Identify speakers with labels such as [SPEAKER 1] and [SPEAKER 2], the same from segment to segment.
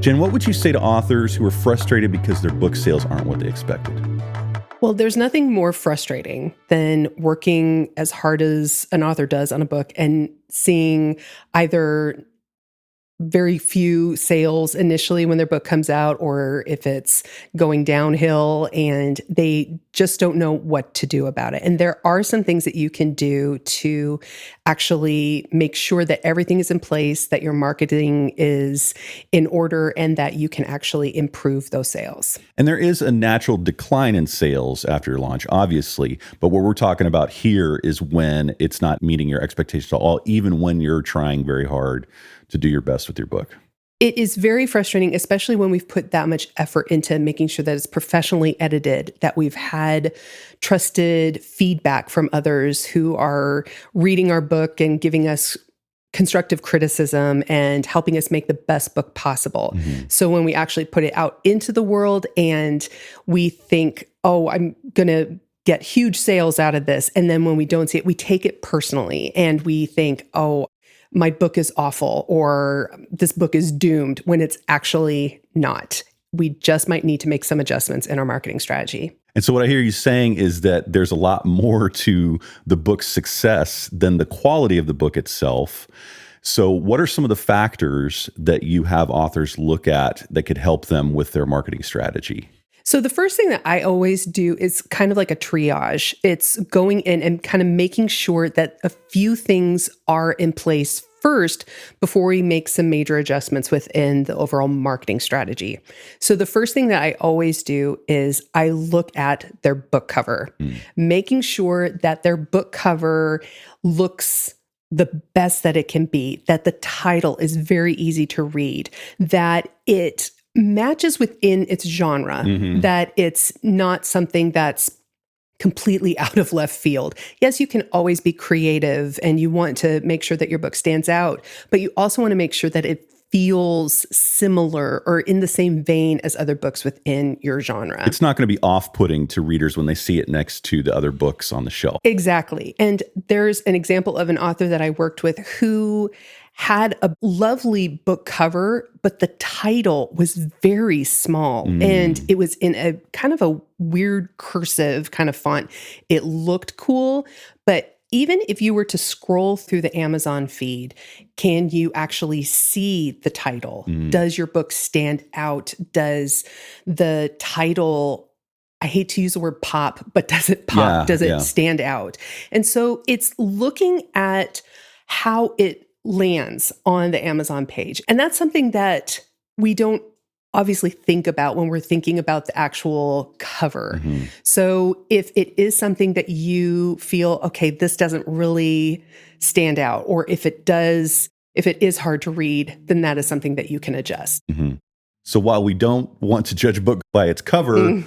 [SPEAKER 1] Jen, what would you say to authors who are frustrated because their book sales aren't what they expected?
[SPEAKER 2] Well, there's nothing more frustrating than working as hard as an author does on a book and seeing either very few sales initially when their book comes out, or if it's going downhill and they just don't know what to do about it. And there are some things that you can do to actually make sure that everything is in place, that your marketing is in order, and that you can actually improve those sales.
[SPEAKER 1] And there is a natural decline in sales after your launch, obviously. But what we're talking about here is when it's not meeting your expectations at all, even when you're trying very hard to do your best with your book.
[SPEAKER 2] It is very frustrating, especially when we've put that much effort into making sure that it's professionally edited, that we've had trusted feedback from others who are reading our book and giving us constructive criticism and helping us make the best book possible. Mm-hmm. So when we actually put it out into the world and we think, oh, I'm going to get huge sales out of this. And then when we don't see it, we take it personally and we think, oh, my book is awful, or this book is doomed, when it's actually not. We just might need to make some adjustments in our marketing strategy.
[SPEAKER 1] And so what I hear you saying is that there's a lot more to the book's success than the quality of the book itself. So what are some of the factors that you have authors look at that could help them with their marketing strategy?
[SPEAKER 2] So the first thing that I always do is kind of like a triage. It's going in and kind of making sure that a few things are in place first before we make some major adjustments within the overall marketing strategy. So the first thing that I always do is I look at their book cover, making sure that their book cover looks the best that it can be, that the title is very easy to read, that it matches within its genre, that it's not something that's completely out of left field. Yes, you can always be creative and you want to make sure that your book stands out, but you also want to make sure that it feels similar or in the same vein as other books within your genre.
[SPEAKER 1] It's not going to be off-putting to readers when they see it next to the other books on the shelf.
[SPEAKER 2] Exactly. And there's an example of an author that I worked with who had a lovely book cover, but the title was very small and it was in a kind of a weird cursive kind of font. It looked cool, but even if you were to scroll through the Amazon feed, can you actually see the title? Does your book stand out? Does the title, I hate to use the word pop, but does it pop?
[SPEAKER 1] Yeah,
[SPEAKER 2] does it stand out? And so it's looking at how it lands on the Amazon page. And that's something that we don't obviously think about when we're thinking about the actual cover. So if it is something that you feel, okay, this doesn't really stand out, or if it does, if it is hard to read, then that is something that you can adjust.
[SPEAKER 1] So while we don't want to judge a book by its cover,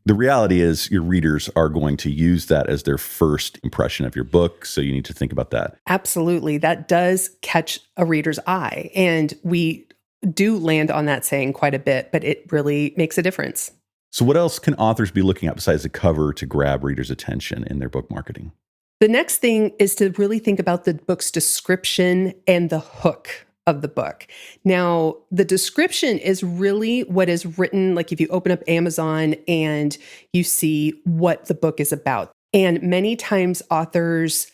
[SPEAKER 1] the reality is your readers are going to use that as their first impression of your book. So you need to think about that.
[SPEAKER 2] Absolutely. That does catch a reader's eye. And we do land on that saying quite a bit, but it really makes a difference.
[SPEAKER 1] So what else can authors be looking at besides the cover to grab readers' attention in their book marketing?
[SPEAKER 2] The next thing is to really think about the book's description and the hook of the book. Now, the description is really what is written, like if you open up Amazon and you see what the book is about. And many times authors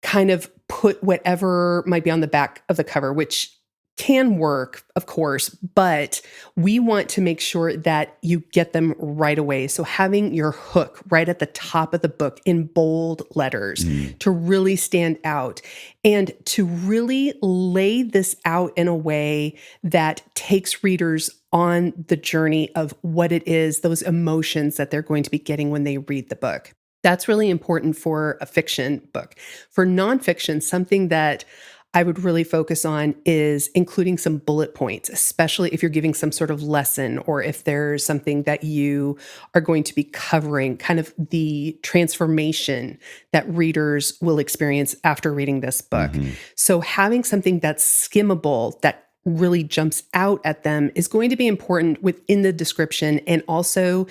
[SPEAKER 2] kind of put whatever might be on the back of the cover, which can work, of course, but we want to make sure that you get them right away. So having your hook right at the top of the book in bold letters to really stand out and to really lay this out in a way that takes readers on the journey of what it is, those emotions that they're going to be getting when they read the book. That's really important for a fiction book. For nonfiction, something that I would really focus on is including some bullet points, especially if you're giving some sort of lesson or if there's something that you are going to be covering, kind of the transformation that readers will experience after reading this book. So having something that's skimmable, that really jumps out at them is going to be important within the description and also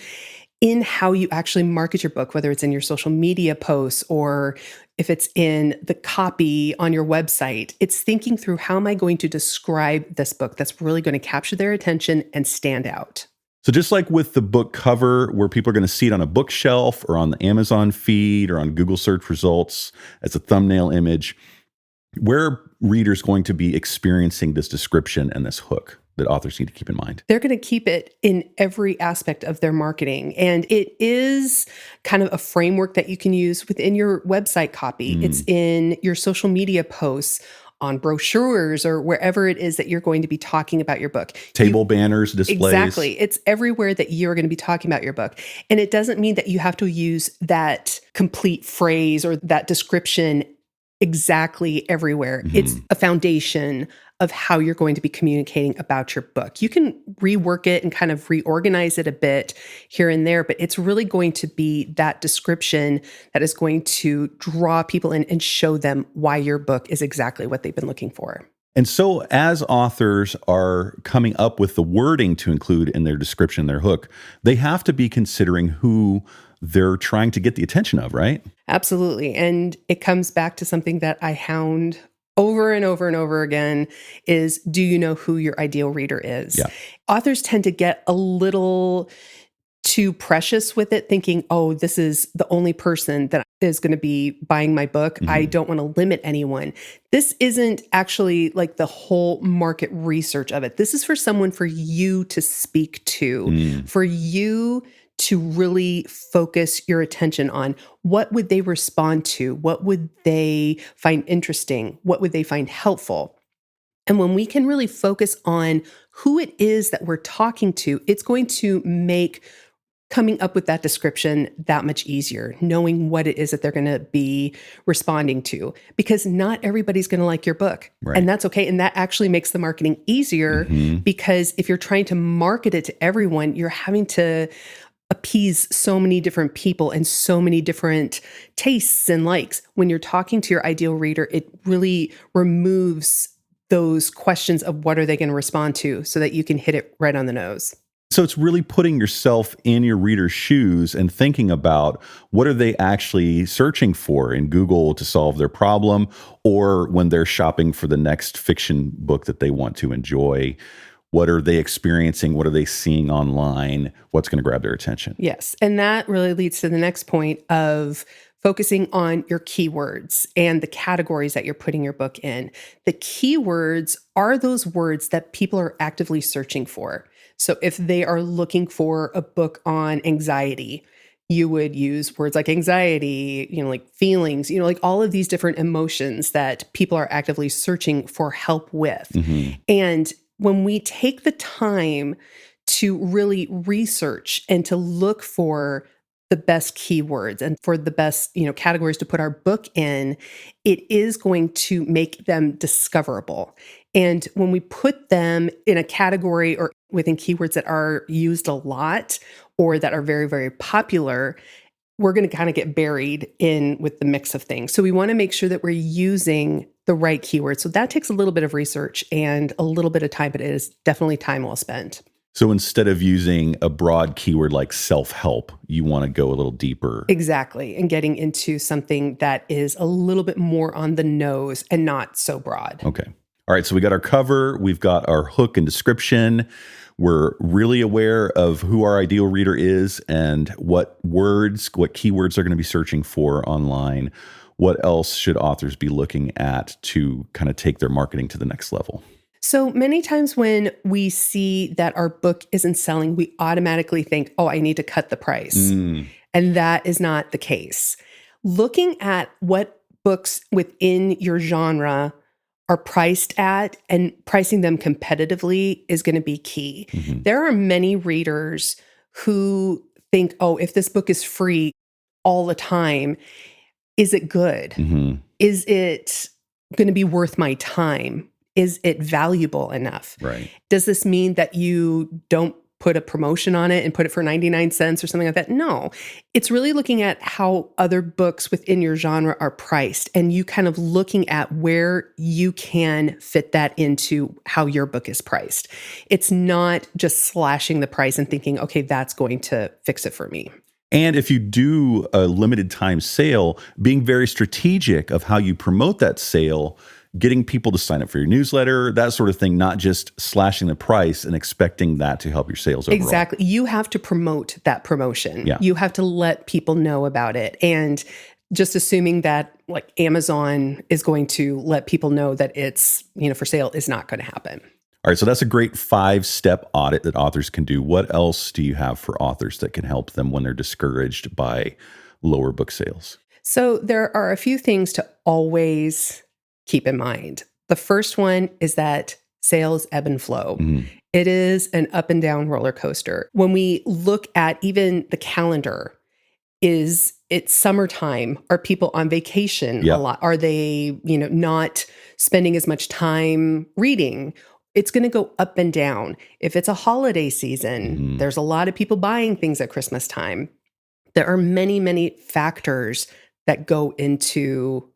[SPEAKER 2] in how you actually market your book, whether it's in your social media posts or if it's in the copy on your website. It's thinking through, how am I going to describe this book that's really going to capture their attention and stand out?
[SPEAKER 1] So just like with the book cover, where people are going to see it on a bookshelf or on the Amazon feed or on Google search results as a thumbnail image, where are readers going to be experiencing this description and this hook that authors need to keep in mind?
[SPEAKER 2] They're going to keep it in every aspect of their marketing. And it is kind of a framework that you can use within your website copy. It's in your social media posts, on brochures, or wherever it is that you're going to be talking about your book.
[SPEAKER 1] Table banners, displays.
[SPEAKER 2] Exactly. It's everywhere that you're going to be talking about your book. And it doesn't mean that you have to use that complete phrase or that description exactly everywhere. It's a foundation of how you're going to be communicating about your book. You can rework it and kind of reorganize it a bit here and there, but it's really going to be that description that is going to draw people in and show them why your book is exactly what they've been looking for.
[SPEAKER 1] And so as authors are coming up with the wording to include in their description, their hook, they have to be considering who they're trying to get the attention of, right?
[SPEAKER 2] Absolutely. And it comes back to something that I hound over and over and over again is, do you know who your ideal reader is?
[SPEAKER 1] Yeah.
[SPEAKER 2] Authors tend to get a little too precious with it, thinking, oh, this is the only person that is going to be buying my book. I don't want to limit anyone. This isn't actually like the whole market research of it. This is for someone, for you to speak to, for you to really focus your attention on. What would they respond to? What would they find interesting? What would they find helpful? And when we can really focus on who it is that we're talking to, it's going to make coming up with that description that much easier, knowing what it is that they're going to be responding to, because not everybody's going to like your book.
[SPEAKER 1] Right.
[SPEAKER 2] And that's okay. And that actually makes the marketing easier, because if you're trying to market it to everyone, you're having to appease so many different people and so many different tastes and likes. When you're talking to your ideal reader, it really removes those questions of what are they going to respond to, so that you can hit it right on the nose.
[SPEAKER 1] So it's really putting yourself in your reader's shoes and thinking about, what are they actually searching for in Google to solve their problem, or when they're shopping for the next fiction book that they want to enjoy. What are they experiencing? What are they seeing online? What's going to grab their attention?
[SPEAKER 2] Yes. And that really leads to the next point of focusing on your keywords and the categories that you're putting your book in. The keywords are those words that people are actively searching for. So if they are looking for a book on anxiety, you would use words like anxiety, like feelings, like all of these different emotions that people are actively searching for help with. And when we take the time to really research and to look for the best keywords and for the best, categories to put our book in, it is going to make them discoverable. And when we put them in a category or within keywords that are used a lot or that are very, very popular, we're going to kind of get buried in with the mix of things. So we want to make sure that we're using the right keywords. So that takes a little bit of research and a little bit of time, but it is definitely time well spent.
[SPEAKER 1] So instead of using a broad keyword like self-help, you want to go a little deeper.
[SPEAKER 2] Exactly. And getting into something that is a little bit more on the nose and not so broad.
[SPEAKER 1] Okay. All right. So we got our cover, we've got our hook and description. We're really aware of who our ideal reader is and what keywords they're going to be searching for online. What else should authors be looking at to kind of take their marketing to the next level?
[SPEAKER 2] So many times when we see that our book isn't selling, we automatically think, oh, I need to cut the price. And that is not the case. Looking at what books within your genre are priced at and pricing them competitively is going to be key. There are many readers who think, oh, if this book is free all the time, is it good? Is it going to be worth my time? Is it valuable enough?
[SPEAKER 1] Right.
[SPEAKER 2] Does this mean that you don't put a promotion on it and put it for 99 cents or something like that? No. It's really looking at how other books within your genre are priced and you kind of looking at where you can fit that into how your book is priced. It's not just slashing the price and thinking, okay, that's going to fix it for me.
[SPEAKER 1] And if you do a limited time sale, being very strategic of how you promote that sale, getting people to sign up for your newsletter, that sort of thing, not just slashing the price and expecting that to help your sales overall.
[SPEAKER 2] Exactly. You have to promote that promotion.
[SPEAKER 1] Yeah.
[SPEAKER 2] You have to let people know about it. And just assuming that like Amazon is going to let people know that it's, for sale is not going to happen.
[SPEAKER 1] All right, so that's a great 5-step audit that authors can do. What else do you have for authors that can help them when they're discouraged by lower book sales?
[SPEAKER 2] So there are a few things to always keep in mind. The first one is that sales ebb and flow. It is an up and down roller coaster. When we look at even the calendar, it's summertime? Are people on vacation a lot? Are they, not spending as much time reading? It's going to go up and down. If it's a holiday season, there's a lot of people buying things at Christmas time. There are many, many factors that go into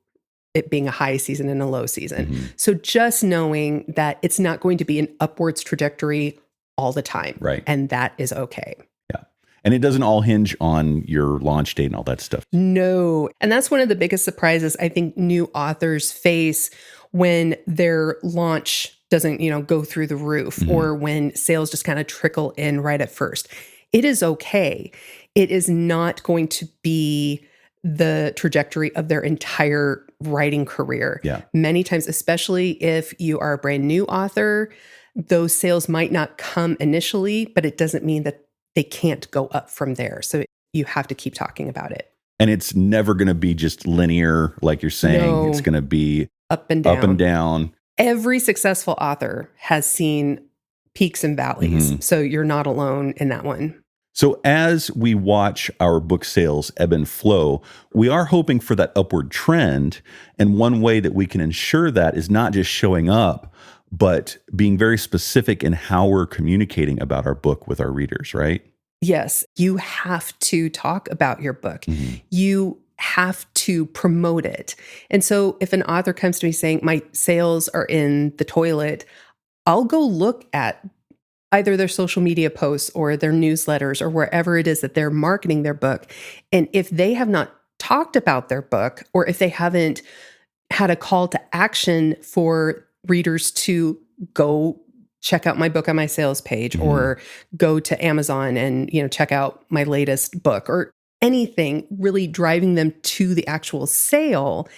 [SPEAKER 2] it being a high season and a low season. So just knowing that it's not going to be an upwards trajectory all the time.
[SPEAKER 1] Right.
[SPEAKER 2] And that is okay.
[SPEAKER 1] Yeah. And it doesn't all hinge on your launch date and all that stuff.
[SPEAKER 2] No. And that's one of the biggest surprises I think new authors face when their launch doesn't, go through the roof or when sales just kind of trickle in right at first. It is okay. It is not going to be the trajectory of their entire writing career.
[SPEAKER 1] Yeah.
[SPEAKER 2] Many times, especially if you are a brand new author, those sales might not come initially, but it doesn't mean that they can't go up from there. So you have to keep talking about it.
[SPEAKER 1] And it's never going to be just linear, like you're saying.
[SPEAKER 2] No.
[SPEAKER 1] It's going to be
[SPEAKER 2] Up and down.
[SPEAKER 1] up and down.
[SPEAKER 2] Every successful author has seen peaks and valleys. So you're not alone in that one.
[SPEAKER 1] So as we watch our book sales ebb and flow, we are hoping for that upward trend. And one way that we can ensure that is not just showing up, but being very specific in how we're communicating about our book with our readers, right?
[SPEAKER 2] Yes, you have to talk about your book. You have to promote it. And so if an author comes to me saying, my sales are in the toilet, I'll go look at either their social media posts or their newsletters or wherever it is that they're marketing their book. And if they have not talked about their book, or if they haven't had a call to action for readers to go check out my book on my sales page or go to Amazon and, check out my latest book or anything really driving them to the actual sale,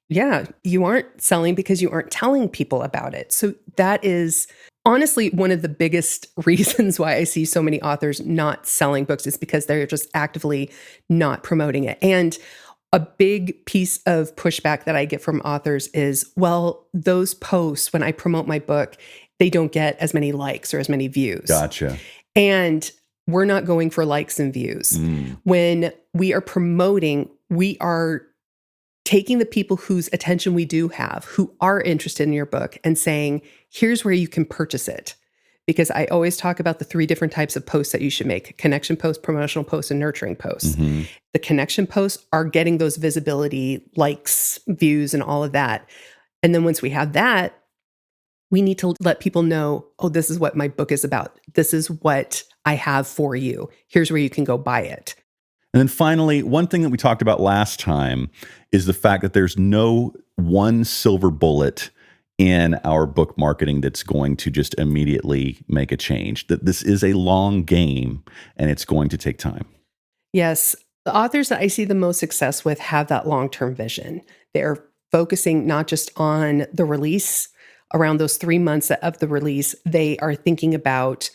[SPEAKER 2] you aren't selling because you aren't telling people about it. So that is honestly one of the biggest reasons why I see so many authors not selling books is because they're just actively not promoting it. And a big piece of pushback that I get from authors is, well, those posts, when I promote my book, they don't get as many likes or as many views.
[SPEAKER 1] Gotcha.
[SPEAKER 2] And we're not going for likes and views. When we are promoting, we are taking the people whose attention we do have, who are interested in your book, and saying, here's where you can purchase it. Because I always talk about the 3 different types of posts that you should make: connection posts, promotional posts, and nurturing posts. The connection posts are getting those visibility, likes, views, and all of that. And then once we have that, we need to let people know, oh, this is what my book is about. This is what I have for you. Here's where you can go buy it.
[SPEAKER 1] And then finally, one thing that we talked about last time is the fact that there's no one silver bullet in our book marketing that's going to just immediately make a change. That this is a long game and it's going to take time.
[SPEAKER 2] Yes. The authors that I see the most success with have that long-term vision. They're focusing not just on the release, around those 3 months of the release, they are thinking about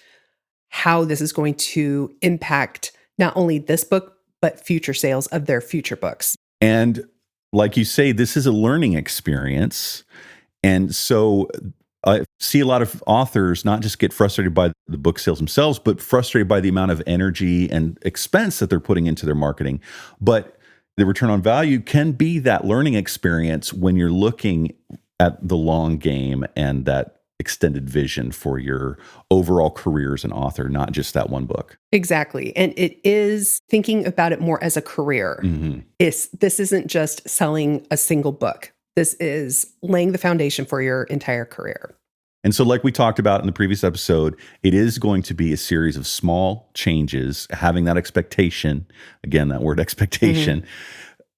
[SPEAKER 2] how this is going to impact not only this book, but future sales of their future books.
[SPEAKER 1] And like you say, this is a learning experience. And so I see a lot of authors not just get frustrated by the book sales themselves, but frustrated by the amount of energy and expense that they're putting into their marketing. But the return on value can be that learning experience when you're looking at the long game and that extended vision for your overall career as an author, not just that one book.
[SPEAKER 2] Exactly. And it is thinking about it more as a career. This isn't just selling a single book. This is laying the foundation for your entire career.
[SPEAKER 1] And so, like we talked about in the previous episode, it is going to be a series of small changes, having that expectation, again, that word expectation,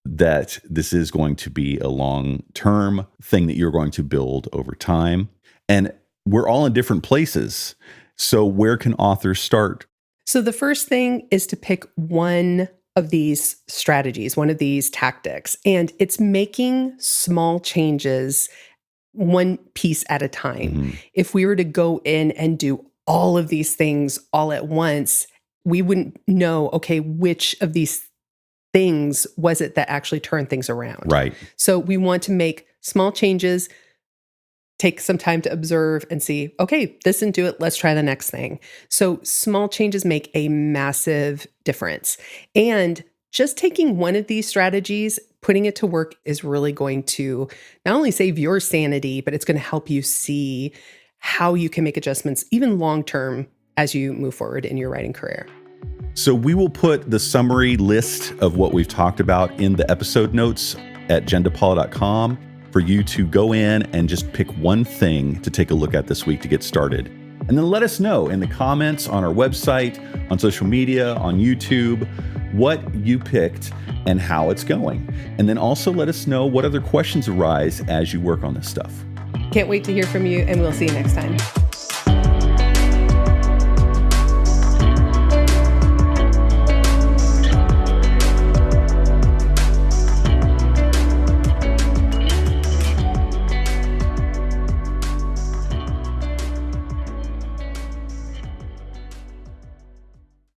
[SPEAKER 1] that this is going to be a long-term thing that you're going to build over time. And we're all in different places. So where can authors start?
[SPEAKER 2] So the first thing is to pick one of these strategies, one of these tactics, and it's making small changes one piece at a time. If we were to go in and do all of these things all at once, we wouldn't know, okay, which of these things was it that actually turned things around.
[SPEAKER 1] Right.
[SPEAKER 2] So we want to make small changes, take some time to observe and see, okay, this didn't do it. Let's try the next thing. So small changes make a massive difference. And just taking one of these strategies, putting it to work is really going to not only save your sanity, but it's going to help you see how you can make adjustments even long-term as you move forward in your writing career.
[SPEAKER 1] So we will put the summary list of what we've talked about in the episode notes at hanson-depaula.com for you to go in and just pick one thing to take a look at this week to get started. And then let us know in the comments on our website, on social media, on YouTube, what you picked and how it's going. And then also let us know what other questions arise as you work on this stuff.
[SPEAKER 2] Can't wait to hear from you, and we'll see you next time.